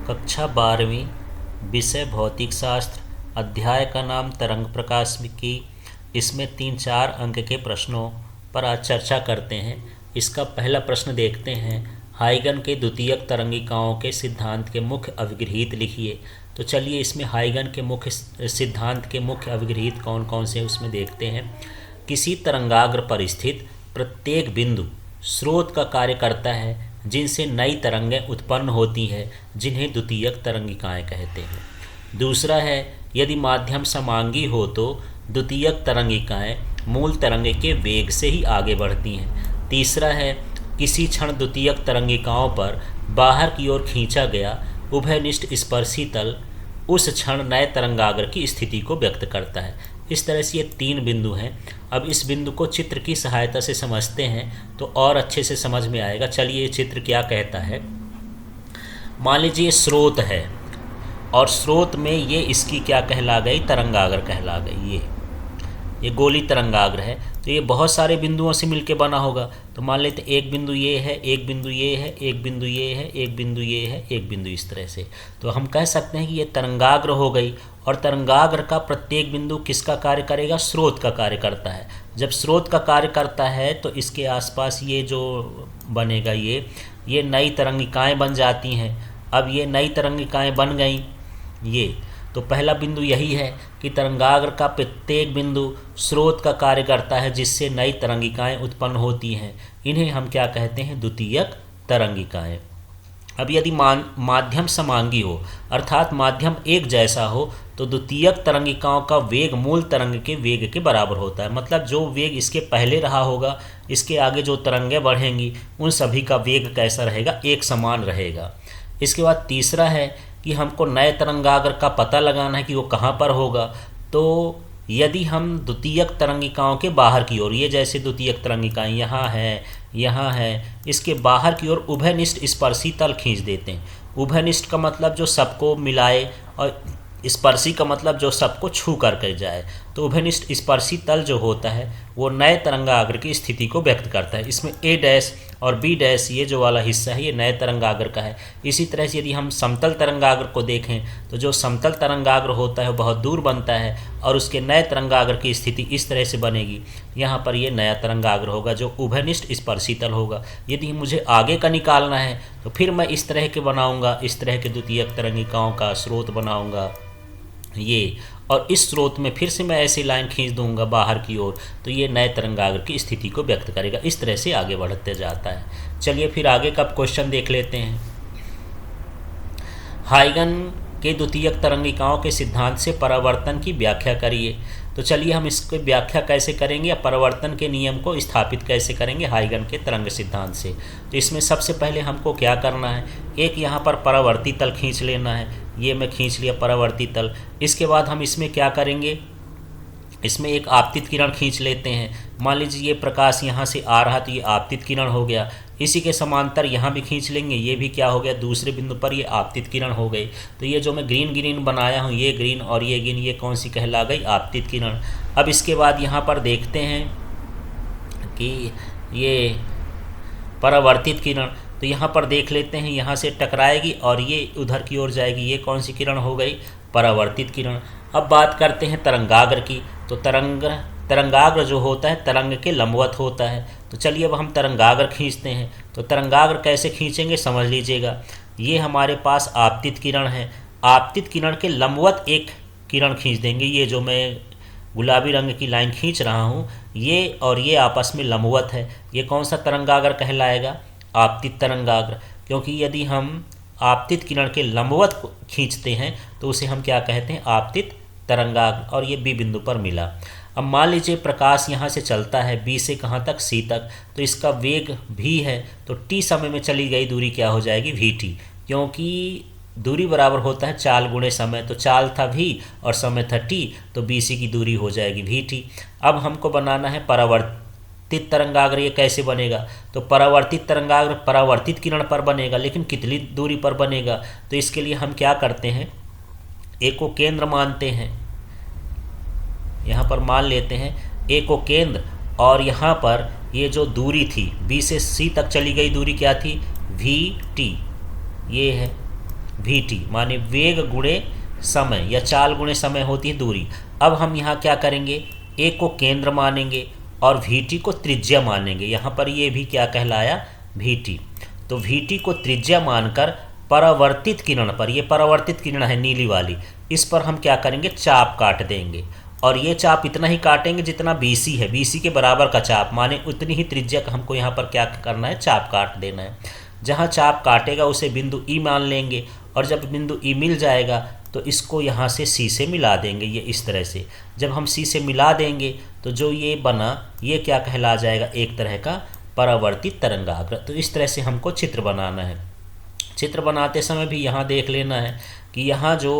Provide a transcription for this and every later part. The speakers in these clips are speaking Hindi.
कक्षा 12वीं, विषय भौतिक शास्त्र, अध्याय का नाम तरंग प्रकाशिकी। इसमें 3-4 अंक के प्रश्नों पर आज चर्चा करते हैं। इसका पहला प्रश्न देखते हैं, हाइगन के द्वितीयक तरंगिकाओं के सिद्धांत के मुख्य अभिगृहीत लिखिए। तो चलिए इसमें हाइगन के मुख्य सिद्धांत के मुख्य अभिगृहीत कौन कौन से उसमें देखते हैं। किसी तरंगाग्र पर स्थित प्रत्येक बिंदु स्रोत का कार्य करता है जिनसे नई तरंगें उत्पन्न होती हैं, जिन्हें द्वितीयक तरंगिकाएं कहते हैं। दूसरा है, यदि माध्यम समांगी हो तो द्वितीयक तरंगिकाएं मूल तरंग के वेग से ही आगे बढ़ती हैं। तीसरा है, किसी क्षण द्वितीयक तरंगिकाओं पर बाहर की ओर खींचा गया उभयनिष्ठ स्पर्शी तल उस क्षण नए तरंगाग्र की स्थिति को व्यक्त करता है। इस तरह से ये 3 बिंदु हैं। अब इस बिंदु को चित्र की सहायता से समझते हैं तो और अच्छे से समझ में आएगा। चलिए ये चित्र क्या कहता है। मान लीजिए स्रोत है और स्रोत में ये इसकी क्या कहला गई, तरंगाग्र कहला गई। ये गोली तरंगाग्र है, तो ये बहुत सारे बिंदुओं से मिलके बना होगा। तो मान लेते एक बिंदु ये है, एक बिंदु ये है, एक बिंदु ये है, एक बिंदु ये है, एक बिंदु इस तरह से। तो हम कह सकते हैं कि ये तरंगाग्र हो गई। और तरंगाग्र का प्रत्येक बिंदु किसका कार्य करेगा, स्रोत का कार्य करता है। जब स्रोत का कार्य करता है तो इसके आसपास ये जो बनेगा ये नई तरंगिकाएँ बन जाती हैं। अब ये नई तरंगिकाएँ बन गई ये, तो पहला बिंदु यही है कि तरंगाग्र का प्रत्येक बिंदु स्रोत का कार्य करता है जिससे नई तरंगिकाएं उत्पन्न होती हैं। इन्हें हम क्या कहते हैं, द्वितीयक तरंगिकाएं। अब यदि माध्यम समांगी हो अर्थात माध्यम एक जैसा हो तो द्वितीयक तरंगिकाओं का वेग मूल तरंग के वेग के बराबर होता है। मतलब जो वेग इसके पहले रहा होगा, इसके आगे जो तरंगें बढ़ेंगी उन सभी का वेग कैसा रहेगा, एक समान रहेगा। इसके बाद तीसरा है कि हमको नए तरंगाग्र का पता लगाना है कि वो कहाँ पर होगा। तो यदि हम द्वितीयक तरंगिकाओं के बाहर की ओर, ये जैसे द्वितीयक तरंगिकाएं यहाँ है, इसके बाहर की ओर उभयनिष्ठ स्पर्शी तल खींच देते हैं। उभयनिष्ठ का मतलब जो सबको मिलाए और स्पर्शी का मतलब जो सबको छू करके जाए। तो उभयनिष्ठ स्पर्शी तल जो होता है वो नए तरंगाग्र की स्थिति को व्यक्त करता है। इसमें A डैश और B डैश ये जो वाला हिस्सा है ये नए तरंगाग्र का है। इसी तरह से यदि हम समतल तरंगाग्र को देखें तो जो समतल तरंगाग्र होता है वो बहुत दूर बनता है और उसके नए तरंगाग्र की स्थिति इस तरह से बनेगी। यहाँ पर ये नया तरंगाग्र होगा जो उभयनिष्ठ स्पर्शी तल होगा। यदि मुझे आगे का निकालना है तो फिर मैं इस तरह के बनाऊँगा, इस तरह के द्वितीयक तरंगिकाओं का स्रोत बनाऊँगा ये, और इस स्रोत में फिर से मैं ऐसी लाइन खींच दूंगा बाहर की ओर, तो ये नए तरंगाग्र की स्थिति को व्यक्त करेगा। इस तरह से आगे बढ़ते जाता है। चलिए फिर आगे का क्वेश्चन देख लेते हैं। हाइगन के द्वितीयक तरंगिकाओं के सिद्धांत से परावर्तन की व्याख्या करिए। तो चलिए हम इसकी व्याख्या कैसे करेंगे या परावर्तन के नियम को स्थापित कैसे करेंगे हाइगन के तरंग सिद्धांत से। तो इसमें सबसे पहले हमको क्या करना है, एक यहाँ पर परावर्ती तल खींच लेना है। ये मैं खींच लिया परावर्ती तल। इसके बाद हम इसमें क्या करेंगे, इसमें एक आपतित किरण खींच लेते हैं। मान लीजिए ये प्रकाश यहाँ से आ रहा तो ये आपतित किरण हो गया। इसी के समांतर यहाँ भी खींच लेंगे, ये भी क्या हो गया, दूसरे बिंदु पर ये आपतित किरण हो गई। तो ये जो मैं ग्रीन बनाया हूँ, ये ग्रीन और ये ग्रीन, ये कौन सी कहला गई, आपतित किरण। अब इसके बाद यहाँ पर देखते हैं कि ये परावर्तित किरण, तो यहाँ पर देख लेते हैं, यहाँ से टकराएगी और ये उधर की ओर जाएगी। ये कौन सी किरण हो गई, परावर्तित किरण। अब बात करते हैं तरंगाग्र की। तो तरंगाग्र जो होता है तरंग के लंबवत होता है। तो चलिए अब हम तरंगाग्र खींचते हैं। तो तरंगाग्र कैसे खींचेंगे समझ लीजिएगा। ये हमारे पास आपतित किरण है, आपतित किरण के लंबवत एक किरण खींच देंगे। ये जो मैं गुलाबी रंग की लाइन खींच रहा हूँ, ये और ये आपस में लंबवत है। ये कौन सा तरंगाग्र कहलाएगा, आपतित तरंगाग्र। क्योंकि यदि हम आपतित किरण के लंबवत खींचते हैं तो उसे हम क्या कहते हैं, आपतित तरंगाग्र। और ये B बिंदु पर मिला। अब मान लीजिए प्रकाश यहाँ से चलता है B से कहाँ तक, C तक। तो इसका वेग V है, तो T समय में चली गई दूरी क्या हो जाएगी, VT। क्योंकि दूरी बराबर होता है चाल गुणे समय। तो चाल था V और समय था T, तो BC की दूरी हो जाएगी VT। अब हमको बनाना है परावर्तित तरंगाग्र। ये कैसे बनेगा, तो परावर्तित तरंगाग्र परावर्तित किरण पर बनेगा, लेकिन कितनी दूरी पर बनेगा। तो इसके लिए हम क्या करते हैं, A को केंद्र मानते हैं। यहाँ पर मान लेते हैं A को केंद्र, और यहाँ पर ये जो दूरी थी B से C तक चली गई दूरी क्या थी, VT, ये है। वी टी, माने वेग गुणे समय या चाल गुणे समय होती है दूरी। अब हम यहाँ क्या करेंगे, ए को केंद्र मानेंगे और वी टी को त्रिज्या मानेंगे। यहाँ पर ये भी क्या कहलाया, वी टी। तो वी टी को त्रिज्या मानकर परावर्तित किरण पर, ये परावर्तित किरण है नीली वाली, इस पर हम क्या करेंगे, चाप काट देंगे। और ये चाप इतना ही काटेंगे जितना BC है, BC के बराबर का चाप, माने उतनी ही त्रिज्या का हमको यहाँ पर क्या करना है, चाप काट देना है। जहाँ चाप काटेगा उसे बिंदु E मान लेंगे, और जब बिंदु E मिल जाएगा तो इसको यहाँ से C से मिला देंगे। ये इस तरह से जब हम C से मिला देंगे तो जो ये बना, ये क्या कहला जाएगा, एक तरह का परावर्तित तरंगाग्र। तो इस तरह से हमको चित्र बनाना है। चित्र बनाते समय भी यहाँ देख लेना है कि यहाँ जो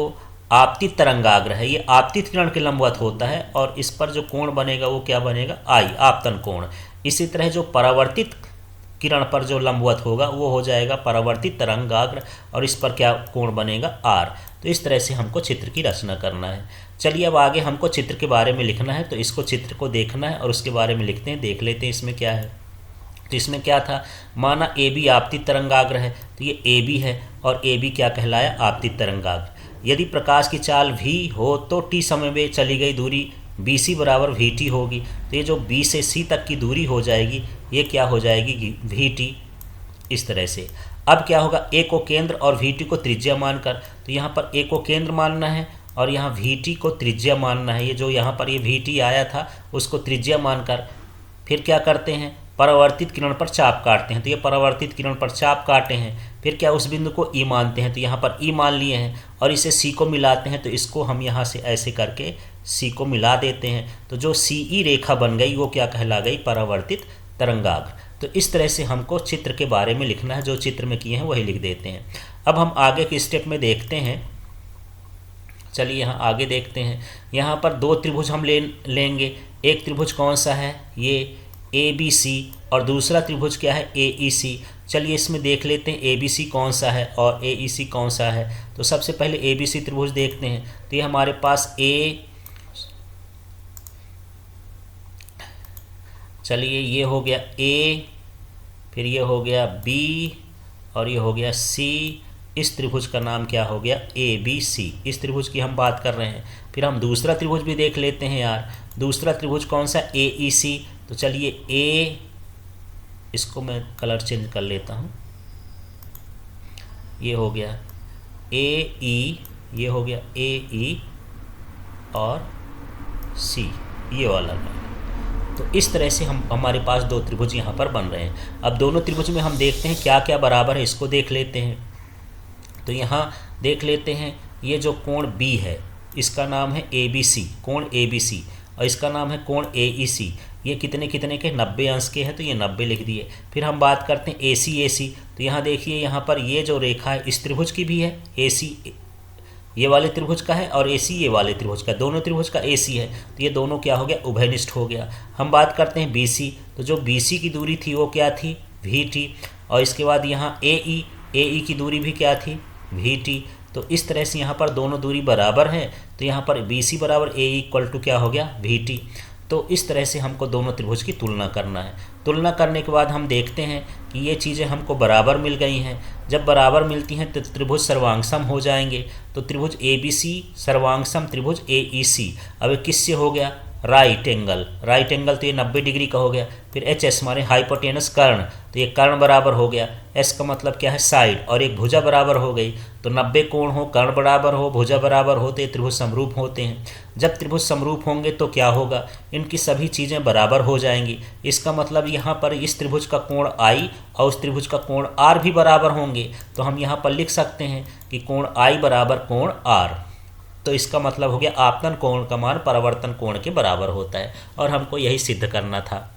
आपतित तरंगाग्र है ये आपतित किरण के लंबवत होता है, और इस पर जो कोण बनेगा वो क्या बनेगा, आई, आपतन कोण। इसी तरह जो परावर्तित किरण पर जो लंबवत होगा वो हो जाएगा परावर्तित तरंगाग्र, और इस पर क्या कोण बनेगा, आर। तो इस तरह से हमको चित्र की रचना करना है। चलिए अब आगे हमको चित्र के बारे में लिखना है, तो इसको चित्र को देखना है और उसके बारे में लिखते हैं, देख लेते हैं इसमें क्या है। तो इसमें क्या था, माना ए बी आपतित तरंगाग्र है, तो ये ए बी है और ए बी क्या कहलाया, आपतित तरंगाग्र। यदि प्रकाश की चाल v हो तो t समय में चली गई दूरी BC बराबर VT होगी। तो ये जो B से C तक की दूरी हो जाएगी ये क्या हो जाएगी, VT। इस तरह से अब क्या होगा, A को केंद्र और VT को त्रिज्या मानकर, तो यहाँ पर A को केंद्र मानना है और यहाँ VT को त्रिज्या मानना है। ये जो यहाँ पर ये VT आया था उसको त्रिज्या मानकर फिर क्या करते हैं, परावर्तित किरण पर चाप काटते हैं। तो ये परावर्तित किरण पर चाप काटे हैं, फिर क्या उस बिंदु को E मानते हैं, तो यहाँ पर E मान लिए हैं और इसे C को मिलाते हैं। तो इसको हम यहाँ से ऐसे करके C को मिला देते हैं, तो जो CE रेखा बन गई वो क्या कहला गई, परावर्तित तरंगाग्र। तो इस तरह से हमको चित्र के बारे में लिखना है, जो चित्र में किए हैं वही लिख देते हैं। अब हम आगे के स्टेप में देखते हैं। चलिए यहाँ आगे देखते हैं। यहाँ पर दो त्रिभुज हम लेंगे। एक त्रिभुज कौन सा है, ये ABC, और दूसरा त्रिभुज क्या है, AEC। चलिए इसमें देख लेते हैं ABC कौन सा है और AEC कौन सा है। तो सबसे पहले ABC त्रिभुज देखते हैं। तो ये हमारे पास चलिए ये हो गया A, फिर ये हो गया B और ये हो गया C। इस त्रिभुज का नाम क्या हो गया, ABC। इस त्रिभुज की हम बात कर रहे हैं। फिर हम दूसरा त्रिभुज भी देख लेते हैं यार। दूसरा त्रिभुज कौन सा, AEC। तो चलिए इसको मैं कलर चेंज कर लेता हूँ। ये हो गया AE, ये हो गया AE और C, ये वाला है। तो इस तरह से हमारे पास दो त्रिभुज यहाँ पर बन रहे हैं। अब दोनों त्रिभुज में हम देखते हैं क्या क्या बराबर है, इसको देख लेते हैं। तो यहाँ देख लेते हैं, ये जो कोण B है इसका नाम है ABC, कोण ABC, और इसका नाम है कोण AEC। ये कितने कितने के, 90 अंश के हैं, तो ये 90 लिख दिए। फिर हम बात करते हैं AC। तो यहाँ देखिए, यहाँ पर ये जो रेखा है इस त्रिभुज की भी है, AC ये वाले त्रिभुज का है और AC ये वाले त्रिभुज का, दोनों त्रिभुज का AC है। तो ये दोनों क्या हो गया, उभयनिष्ठ हो गया। हम बात करते हैं BC। तो जो BC की दूरी थी वो क्या थी, VT, और इसके बाद यहाँ AE की दूरी भी क्या थी, VT। तो इस तरह से यहाँ पर दोनों दूरी बराबर हैं। तो यहाँ पर BC बराबर AE इक्वल टू क्या हो गया, VT। तो इस तरह से हमको दोनों त्रिभुज की तुलना करना है। तुलना करने के बाद हम देखते हैं कि ये चीज़ें हमको बराबर मिल गई हैं। जब बराबर मिलती हैं तो त्रिभुज सर्वांगसम हो जाएंगे। तो त्रिभुज ABC सर्वांगसम त्रिभुज AEC। अब ये किससे हो गया, राइट एंगल। राइट एंगल तो ये 90 डिग्री का हो गया। फिर HS माने हाइपोटेनस कर्ण, तो ये कर्ण बराबर हो गया। S का मतलब क्या है, साइड, और एक भुजा बराबर हो गई। तो 90 कोण हो, कर्ण बराबर हो, भुजा बराबर हो, तो ये त्रिभुज समरूप होते हैं। जब त्रिभुज समरूप होंगे तो क्या होगा, इनकी सभी चीज़ें बराबर हो जाएंगी। इसका मतलब यहाँ पर इस त्रिभुज का कोण I और उस त्रिभुज का कोण R भी बराबर होंगे। तो हम यहाँ पर लिख सकते हैं कि कोण I बराबर कोण R। तो इसका मतलब हो गया आपतन कोण का मान परावर्तन कोण के बराबर होता है, और हमको यही सिद्ध करना था।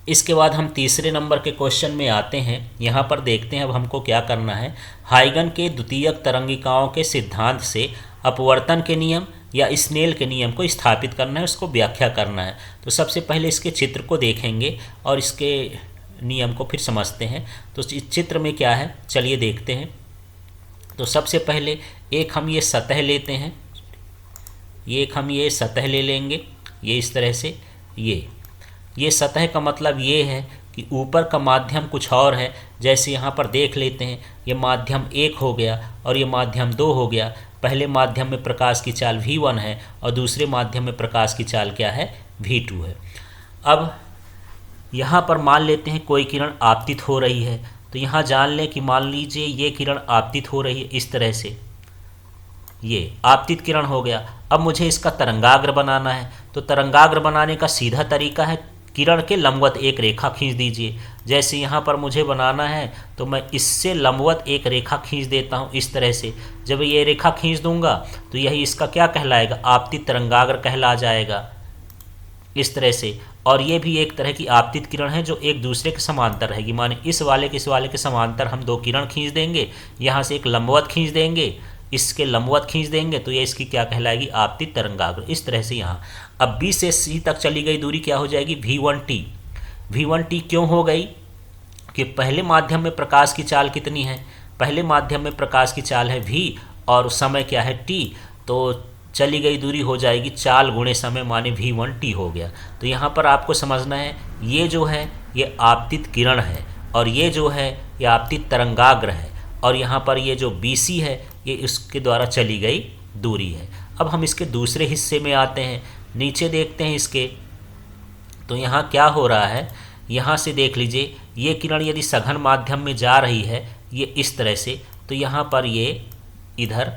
इसके बाद हम तीसरे नंबर के क्वेश्चन में आते हैं। यहाँ पर देखते हैं अब हमको क्या करना है। हाइगन के द्वितीयक तरंगिकाओं के सिद्धांत से अपवर्तन के नियम या स्नेल के नियम को स्थापित करना है, उसको व्याख्या करना है। तो सबसे पहले इसके चित्र को देखेंगे और इसके नियम को फिर समझते हैं। तो इस चित्र में क्या है, चलिए देखते हैं। तो सबसे पहले एक हम ये सतह लेते हैं, एक हम ये सतह ले लेंगे, ये इस तरह से। ये सतह का मतलब ये है कि ऊपर का माध्यम कुछ और है। जैसे यहाँ पर देख लेते हैं, ये माध्यम 1 हो गया और ये माध्यम 2 हो गया। पहले माध्यम में प्रकाश की चाल v1 है और दूसरे माध्यम में प्रकाश की चाल क्या है, v2 है। अब यहाँ पर मान लेते हैं कोई किरण आपतित हो रही है, तो यहाँ जान लें कि मान लीजिए ये किरण आपतित हो रही है इस तरह से, ये आपतित किरण हो गया। अब मुझे इसका तरंगाग्र बनाना है, तो तरंगाग्र बनाने का सीधा तरीका है, किरण के लंबवत एक रेखा खींच दीजिए। जैसे यहाँ पर मुझे बनाना है तो मैं इससे लंबवत एक रेखा खींच देता हूँ इस तरह से। जब ये रेखा खींच दूंगा तो यही इसका क्या कहलाएगा, आपतित तरंगाग्र कहला जाएगा इस तरह से। और ये भी एक तरह की आपतित किरण है जो एक दूसरे के समांतर रहेगी। माने इस वाले के समांतर हम दो किरण खींच देंगे, यहाँ से एक लंबवत खींच देंगे, इसके लंबवत खींच देंगे, तो ये इसकी क्या कहलाएगी, आपतित तरंगाग्र। इस तरह से यहाँ अब B से C तक चली गई दूरी क्या हो जाएगी, V1T। V1T क्यों हो गई कि पहले माध्यम में प्रकाश की चाल कितनी है, पहले माध्यम में प्रकाश की चाल है V और समय क्या है T, तो चली गई दूरी हो जाएगी चाल गुणे समय माने V1T हो गया। तो यहाँ पर आपको समझना है ये जो है ये आपतित किरण है और ये जो है ये आपतित तरंगाग्र है और यहाँ पर ये जो BC है ये इसके द्वारा चली गई दूरी है। अब हम इसके दूसरे हिस्से में आते हैं, नीचे देखते हैं इसके, तो यहाँ क्या हो रहा है, यहाँ से देख लीजिए ये किरण यदि सघन माध्यम में जा रही है ये इस तरह से, तो यहाँ पर ये इधर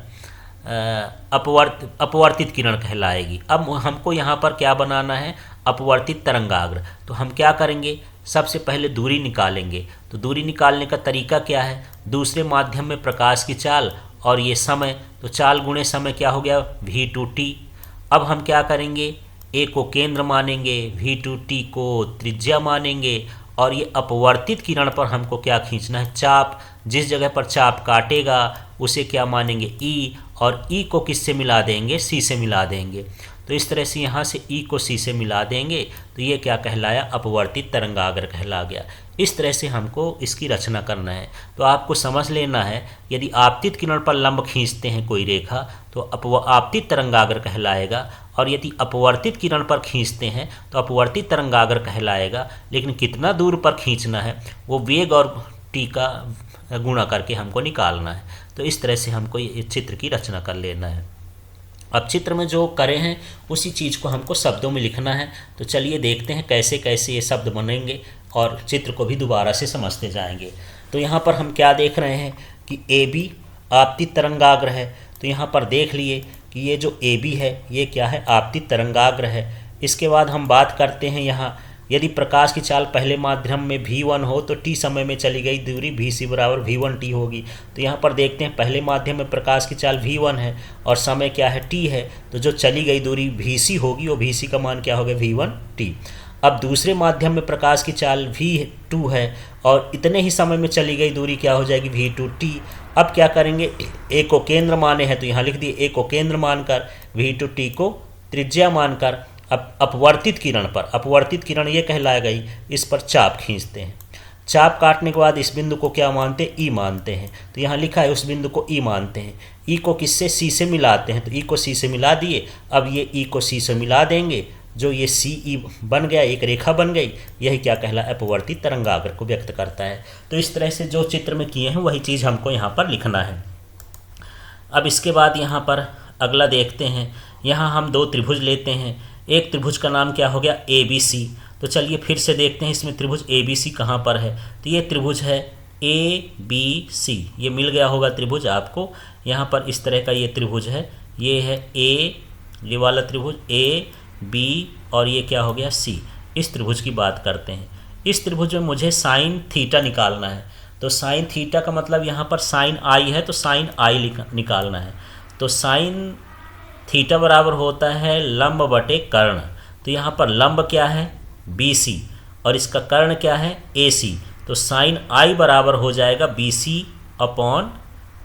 अपवर्तित किरण कहलाएगी। अब हमको यहाँ पर क्या बनाना है, अपवर्तित तरंगाग्र। तो हम क्या करेंगे, सबसे पहले दूरी निकालेंगे। तो दूरी निकालने का तरीका क्या है, दूसरे माध्यम में प्रकाश की चाल और ये समय, तो चाल गुणे समय क्या हो गया, V2T। अब हम क्या करेंगे, A को केंद्र मानेंगे, V2T को त्रिज्या मानेंगे और ये अपवर्तित किरण पर हमको क्या खींचना है, चाप। जिस जगह पर चाप काटेगा उसे क्या मानेंगे, E, और E को किससे मिला देंगे, C से मिला देंगे। तो इस तरह से यहाँ से E को C से मिला देंगे तो ये क्या कहलाया, अपवर्तित तरंगाग्र कहला गया। इस तरह से हमको इसकी रचना करना है। तो आपको समझ लेना है यदि आपतित किरण पर लंब खींचते हैं कोई रेखा तो आपतित तरंगाग्र कहलाएगा, और यदि अपवर्तित किरण पर खींचते हैं तो अपवर्तित तरंगाग्र कहलाएगा। लेकिन कितना दूर पर खींचना है वो वेग और T का गुणा करके हमको निकालना है। तो इस तरह से हमको ये चित्र की रचना कर लेना है। अब चित्र में जो करे हैं उसी चीज़ को हमको शब्दों में लिखना है। तो चलिए देखते हैं कैसे कैसे ये शब्द बनेंगे और चित्र को भी दोबारा से समझते जाएंगे। तो यहाँ पर हम क्या देख रहे हैं कि AB आपतित तरंगाग्र है। तो यहाँ पर देख लिए कि ये जो AB है ये क्या है, आपतित तरंगाग्र है। इसके बाद हम बात करते हैं यहाँ, यदि प्रकाश की चाल पहले माध्यम में V1 हो तो T समय में चली गई दूरी VC बराबर V1T होगी। तो यहाँ पर देखते हैं पहले माध्यम में प्रकाश की चाल V1 है और समय क्या है, T है, तो जो चली गई दूरी VC होगी वो VC का मान क्या होगा, V1T। अब दूसरे माध्यम में प्रकाश की चाल V2 है और इतने ही समय में चली गई दूरी क्या हो जाएगी, V2T। अब क्या करेंगे, A को केंद्र माने हैं तो यहाँ लिख दिए A को केंद्र मानकर, V2T को त्रिज्या मानकर अब अपवर्तित किरण ये कहला गई, इस पर चाप खींचते हैं। चाप काटने के बाद इस बिंदु को क्या मानते हैं, ई मानते हैं। तो यहाँ लिखा है उस बिंदु को ई मानते हैं। ई को किससे, सी से मिलाते हैं। तो ई को सी से मिला दिए, अब ये ई को सी से मिला देंगे, जो ये सी ई बन गया, एक रेखा बन गई। यही क्या कहला, अपवर्तित तरंगाग्र को व्यक्त करता है। तो इस तरह से जो चित्र में किए हैं वही चीज़ हमको यहाँ पर लिखना है। अब इसके बाद यहाँ पर अगला देखते हैं। यहाँ हम दो त्रिभुज लेते हैं। एक त्रिभुज का नाम क्या हो गया, ए बी सी। तो चलिए फिर से देखते हैं इसमें त्रिभुज ए बी सी कहाँ पर है। तो ये त्रिभुज है ए बी सी, ये मिल गया होगा त्रिभुज आपको। यहाँ पर इस तरह का ये त्रिभुज है, ये है ए, ये वाला त्रिभुज ए बी और ये क्या हो गया सी। इस त्रिभुज की बात करते हैं। इस त्रिभुज में मुझे साइन थीटा निकालना है। तो साइन थीटा का मतलब यहाँ पर साइन आई है तो साइन आई निकालना है। तो साइन थीटा बराबर होता है लंब बटे कर्ण। तो यहाँ पर लंब क्या है, बी सी, और इसका कर्ण क्या है, ए सी। तो साइन आई बराबर हो जाएगा बी सी अपॉन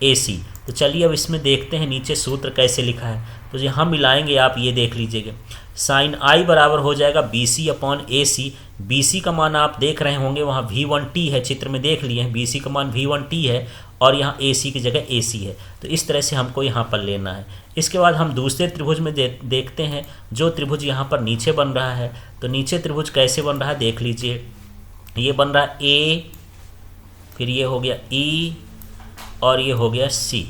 ए सी। तो चलिए अब इसमें देखते हैं नीचे सूत्र कैसे लिखा है। तो यहाँ मिलाएंगे, आप ये देख लीजिएगा। साइन आई बराबर हो जाएगा बी सी अपॉन ए सी। बी सी का मान आप देख रहे होंगे वहाँ V1T है, चित्र में देख लिए हैं। बी सी का मान V1T है और यहाँ ए सी की जगह ए सी है। तो इस तरह से हमको यहाँ पर लेना है। इसके बाद हम दूसरे त्रिभुज में देखते हैं, जो त्रिभुज यहाँ पर नीचे बन रहा है। तो नीचे त्रिभुज कैसे बन रहा है देख लीजिए। ये बन रहा है ए, फिर ये हो गया ई और ये हो गया सी।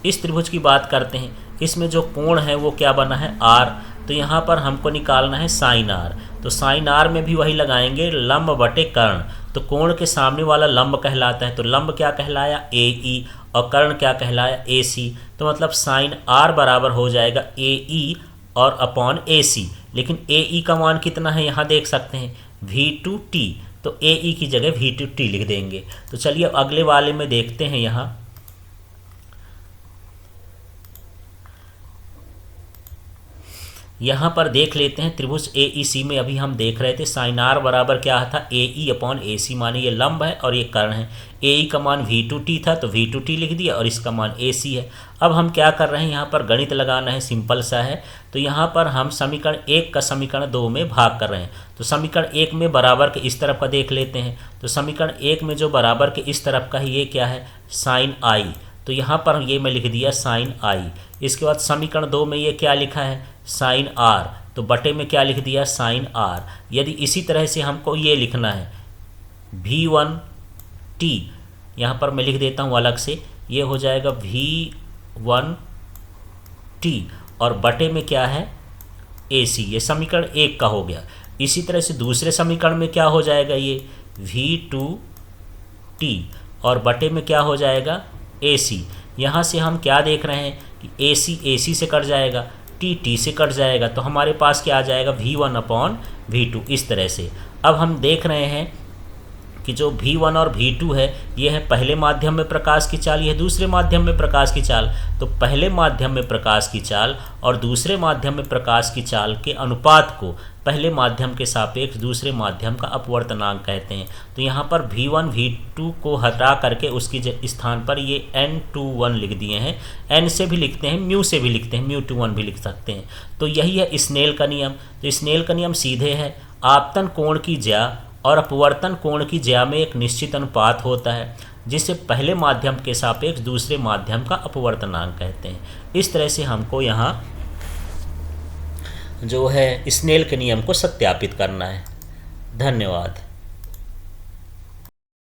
इस त्रिभुज की बात करते हैं, इसमें जो कोण है वो क्या बना है आर, तो यहाँ पर हमको निकालना है साइन आर। तो साइन आर में भी वही लगाएंगे लंब बटे कर्ण, तो कोण के सामने वाला लंब कहलाता है, तो लंब क्या कहलाया ए ई और कर्ण क्या कहलाया ए सी। तो मतलब साइन आर बराबर हो जाएगा ए ई और अपॉन ए सी। लेकिन ए ई का मान कितना है यहाँ देख सकते हैं V2T, तो ए ई की जगह V2T लिख देंगे। तो चलिए अगले वाले में देखते हैं। यहाँ पर देख लेते हैं त्रिभुज ए ई सी में अभी हम देख रहे थे साइन आर बराबर क्या था ए ई अपॉन ए सी, माने ये लंब है और ये कर्ण है। ए ई का मान V2T था तो V2T लिख दिया और इसका मान ए सी है। अब हम क्या कर रहे हैं, यहाँ पर गणित लगाना है, सिंपल सा है। तो यहाँ पर हम समीकरण 1 का समीकरण 2 में भाग कर रहे हैं। तो समीकरण 1 में बराबर के इस तरफ का देख लेते हैं। तो समीकरण 1 में जो बराबर के इस तरफ का है ये क्या है साइन आई, तो यहाँ पर ये मैं लिख दिया साइन आई। इसके बाद समीकरण 2 में ये क्या लिखा है साइन आर, तो बटे में क्या लिख दिया साइन आर। यदि इसी तरह से हमको ये लिखना है V1T, यहाँ पर मैं लिख देता हूँ अलग से, ये हो जाएगा V1T और बटे में क्या है AC, ये समीकरण 1 का हो गया। इसी तरह से दूसरे समीकरण में क्या हो जाएगा ये V2T और बटे में क्या हो जाएगा AC। यहाँ से हम क्या देख रहे हैं कि AC से कट जाएगा, T से कट जाएगा, तो हमारे पास क्या आ जाएगा V1 अपॉन V2 इस तरह से। अब हम देख रहे हैं कि जो V1 और V2 है ये है पहले माध्यम में प्रकाश की चाल, ये है दूसरे माध्यम में प्रकाश की चाल। तो पहले माध्यम में प्रकाश की चाल और दूसरे माध्यम में प्रकाश की चाल के अनुपात को पहले माध्यम के सापेक्ष दूसरे माध्यम का अपवर्तनांक कहते हैं। तो यहाँ पर V1 V2 को हटा करके उसकी स्थान पर ये N21 लिख दिए हैं। N से भी लिखते हैं, म्यू से भी लिखते हैं, μ21 भी लिख सकते हैं। तो यही है स्नेल का नियम। तो स्नेल का नियम सीधे है, आपतन कोण की ज्या और अपवर्तन कोण की ज्या में एक निश्चित अनुपात होता है जिसे पहले माध्यम के सापेक्ष दूसरे माध्यम का अपवर्तनांक कहते हैं। इस तरह से हमको यहाँ जो है स्नेल के नियम को सत्यापित करना है। धन्यवाद।